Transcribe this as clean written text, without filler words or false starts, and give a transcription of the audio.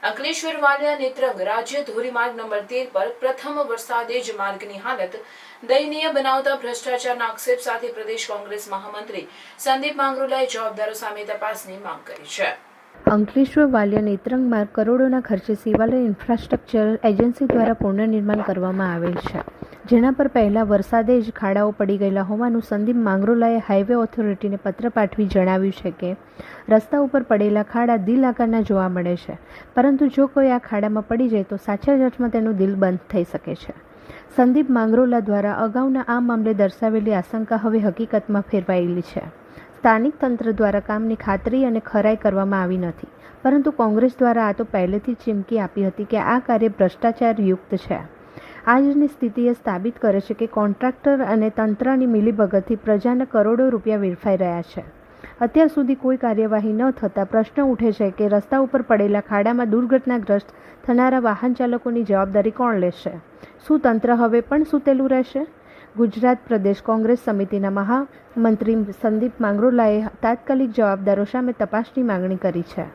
અંકલેશ્વર વાલિયા નેત્રંગ રાજ્ય ધોરીમાર્ગ નંબર 13 પર પ્રથમ વરસાદે જ માર્ગની હાલત દયનીય બનાવતા ભ્રષ્ટાચારના આક્ષેપ સાથે પ્રદેશ કોંગ્રેસ મહામંત્રી સંદીપ માંગરોલાએ જવાબદારો સામે તપાસની માંગ કરી છે. અંકલેશ્વર વાલિયા નેત્રંગ માર્ગ કરોડોના ખર્ચે શિવાલય ઇન્ફ્રાસ્ટ્રક્ચર એજન્સી દ્વારા પુનર્નિર્માણ કરવામાં આવેલ છે, જેના પર પહેલા વરસાદે જ ખાડાઓ પડી ગયેલા હોવાનું સંદીપ માંગરોલાએ હાઈવે ઓથોરિટીને પત્ર પાઠવી જણાવ્યું છે કે રસ્તા ઉપર પડેલા ખાડા દિલ આકારના જોવા મળે છે, પરંતુ જો કોઈ આ ખાડામાં પડી જાય તો સાચા જ અર્થમાં તેનું દિલ બંધ થઈ શકે છે. સંદીપ માંગરોલા દ્વારા અગાઉના આ મામલે દર્શાવેલી આશંકા હવે હકીકતમાં ફેરવાયેલી છે. સ્થાનિક તંત્ર દ્વારા કામની ખાતરી અને ખરાઈ કરવામાં આવી નથી, પરંતુ કોંગ્રેસ દ્વારા આ તો પહેલેથી જ ચીમકી આપી હતી કે આ કાર્ય ભ્રષ્ટાચારયુક્ત છે. આજની સ્થિતિ એ સાબિત કરે છે કે કોન્ટ્રાક્ટર અને તંત્રની મિલીભગતથી પ્રજાના કરોડો રૂપિયા વેડફાઈ રહ્યા છે. અત્યાર સુધી કોઈ કાર્યવાહી ન થતાં પ્રશ્ન ઉઠે છે કે રસ્તા ઉપર પડેલા ખાડામાં દુર્ઘટનાગ્રસ્ત થનારા વાહન ચાલકોની જવાબદારી કોણ લેશે? શું તંત્ર હવે પણ સૂતેલું રહેશે? ગુજરાત પ્રદેશ કોંગ્રેસ સમિતિના મહામંત્રી સંદીપ માંગરોલાએ તાત્કાલિક જવાબદારો સામે તપાસની માંગણી કરી છે.